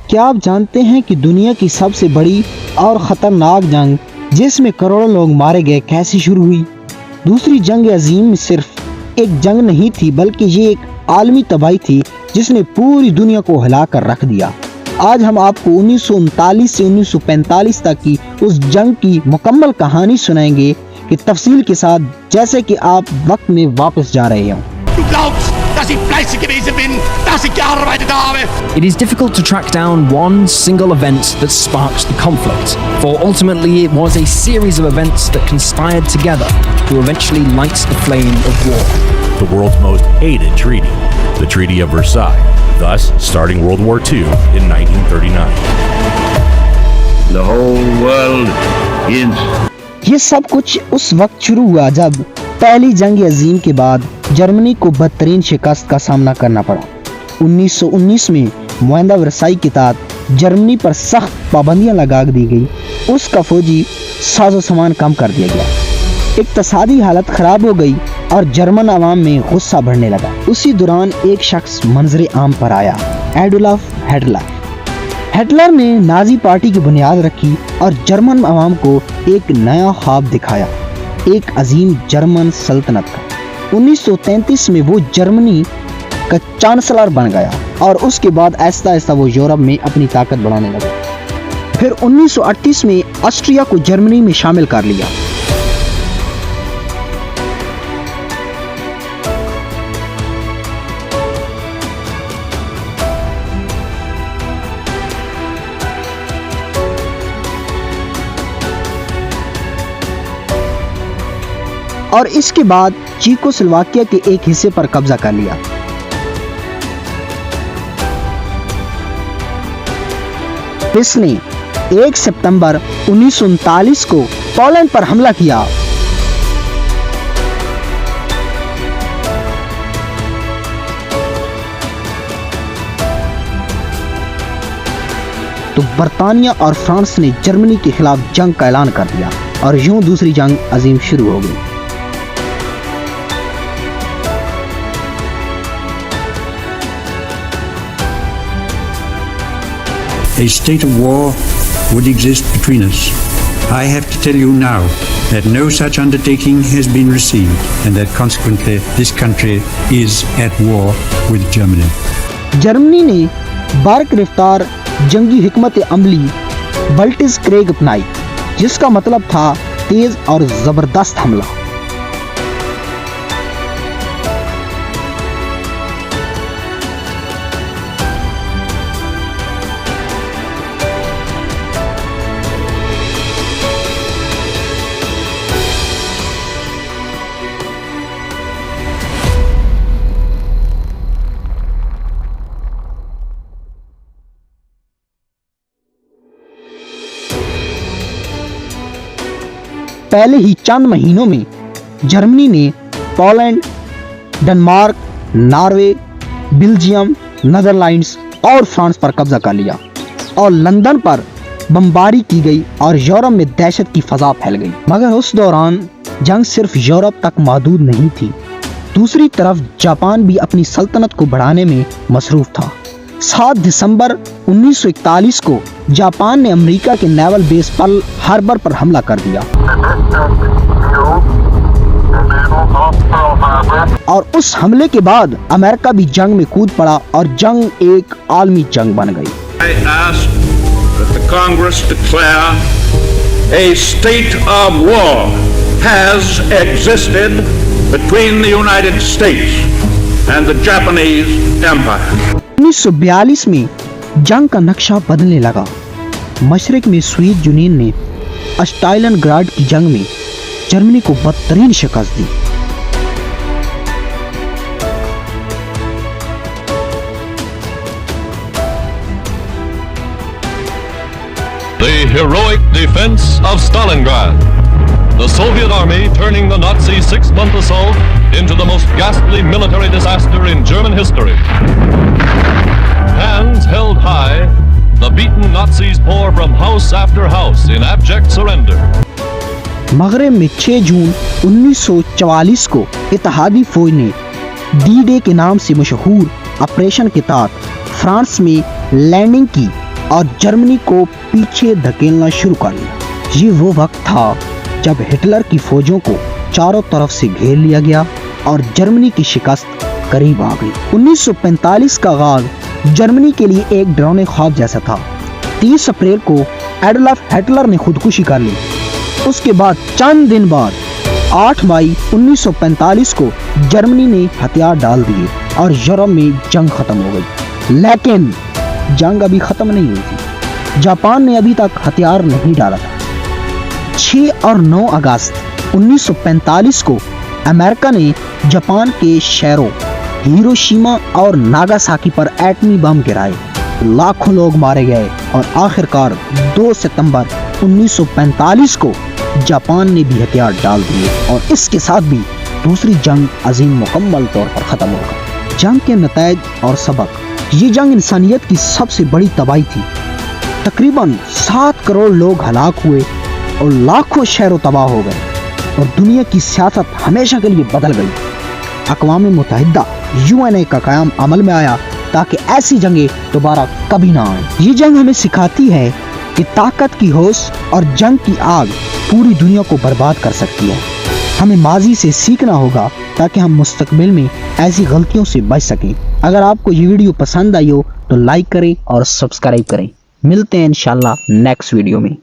क्या आप जानते हैं कि दुनिया की सबसे बड़ी और ख़तरनाक जंग जिसमें करोड़ों लोग मारे गए कैसे शुरू हुई? दूसरी जंग अजीम सिर्फ एक जंग नहीं थी, बल्कि ये एक आलमी तबाही थी जिसने पूरी दुनिया को हिला कर रख दिया। आज हम आपको 1939 से 1945 तक की उस जंग की मुकम्मल कहानी सुनाएंगे कि तफसील के साथ, जैसे कि आप वक्त में वापस जा रहे हो। It is difficult to track down one single event that sparked the conflict, for ultimately it was a series of events that conspired together to eventually light the flame of war. The world's most hated treaty, the Treaty of Versailles, thus starting World War II in 1939. The whole world is. ये सब कुछ उस वक्त शुरू हुआ जब पहली जंग अजीम के बाद जर्मनी को बदतरीन शिकस्त का सामना करना पड़ा। 1919 में मुआहदा वर्साई के तहत जर्मनी पर सख्त पाबंदियां लगा दी गई, उसका फौजी साजो सामान कम कर दिया गया, इक्तसादी हालत खराब हो गई और जर्मन आवाम में गुस्सा बढ़ने लगा। उसी दौरान एक शख्स मंजरे आम पर आया, एडोल्फ हिटलर। हिटलर ने नाजी पार्टी की बुनियाद रखी और जर्मन आवाम को एक नया ख्वाब दिखाया, एक अजीम जर्मन सल्तनत का। 1933 में वो जर्मनी का चांसलर बन गया और उसके बाद आहिस्ता आहिस्ता वो यूरोप में अपनी ताकत बढ़ाने लगा। फिर 1938 में ऑस्ट्रिया को जर्मनी में शामिल कर लिया। और इसके बाद चेकोस्लोवाकिया के एक हिस्से पर कब्जा कर लिया। इसने 1 सितंबर 1939 को पोलैंड पर हमला किया। तो बर्तानिया और फ्रांस ने जर्मनी के खिलाफ जंग का ऐलान कर दिया और यूं दूसरी जंग अजीम शुरू हो गई। A state of war would exist between us. I have to tell you now that no such undertaking has been received and that consequently this country is at war with Germany. Germany ने बार गिरफ्तार जंगी हिकमत अमली बल्टिजक्रेग अपनाई, जिसका मतलब था तेज और जबरदस्त हमला। पहले ही चंद महीनों में जर्मनी ने Poland, Denmark, Norway, Belgium, Netherlands और फ्रांस पर कब्जा कर लिया और लंदन पर बमबारी की गई और यूरोप में दहशत की फजा फैल गई। मगर उस दौरान जंग सिर्फ यूरोप तक महदूद नहीं थी। दूसरी तरफ जापान भी अपनी सल्तनत को बढ़ाने में मसरूफ था। 7 दिसंबर 1941 को जापान ने अमेरिका के नेवल बेस पर्ल हार्बर पर हमला कर दिया और उस हमले के बाद अमेरिका भी जंग में कूद पड़ा और जंग एक आलमी जंग बन गई। I ask that the Congress declare a state of war has existed between the United States and the Japanese Empire. 1942 में जंग का नक्शा बदलने लगा। मशरिक में सोवियत यूनियन ने स्टालिनग्राड की जंग में जर्मनी को बदतरीन शिकस्त दी। The heroic defense of Stalingrad. The Soviet army turning the Nazi six-month assault into the most ghastly military disaster in German history. Hands held high, the beaten Nazis pour from house after house in abject surrender. Maghreb में 6 जून 1944 को इत्तेहादी फौज ने D day के नाम से मशहूर operation के तहत फ्रांस में लैंडिंग की और जर्मनी को पीछे धकेलना शुरू कर लिया। ये वो वक्त था जब हिटलर की फौजों को चारों तरफ से घेर लिया गया और जर्मनी की शिकस्त करीब आ गई। 1945 का आगाज जर्मनी के लिए एक डरावने ख्वाब जैसा था। 30 अप्रैल को एडोल्फ हिटलर ने खुदकुशी कर ली। उसके बाद चंद दिन बाद 8 मई 1945 को जर्मनी ने हथियार डाल दिए और यूरोप में जंग खत्म हो गई। लेकिन जंग अभी खत्म नहीं हुई थी। जापान ने अभी तक हथियार नहीं डाला था। 6 और 9 अगस्त 1945 को अमेरिका ने जापान के शहरों हिरोशिमा और नागासाकी पर एटमी बम गिराए। लाखों लोग मारे गए और आखिरकार 2 सितंबर 1945 को जापान ने भी हथियार डाल दिए और इसके साथ भी दूसरी जंग अजीम मुकम्मल तौर पर खत्म हो गई। जंग के नतीजे और सबक। ये जंग इंसानियत की सबसे बड़ी तबाही थी। तकरीबन 7 करोड़ लोग हलाक हुए और लाखों शहरों तबाह हो गए और दुनिया की सियासत हमेशा के लिए बदल गई। अक़वाम मुत्तहिदा UN का क़याम अमल में आया ताकि ऐसी जंगें दोबारा कभी ना आएं। ये जंग हमें सिखाती है कि ताकत की होश और जंग की आग पूरी दुनिया को बर्बाद कर सकती है। हमें माजी से सीखना होगा ताकि हम मुस्तकबिल में ऐसी गलतियों से बच सकें। अगर आपको ये वीडियो पसंद आई हो तो लाइक करें और सब्सक्राइब करें। मिलते हैं इंशाल्लाह नेक्स्ट वीडियो में।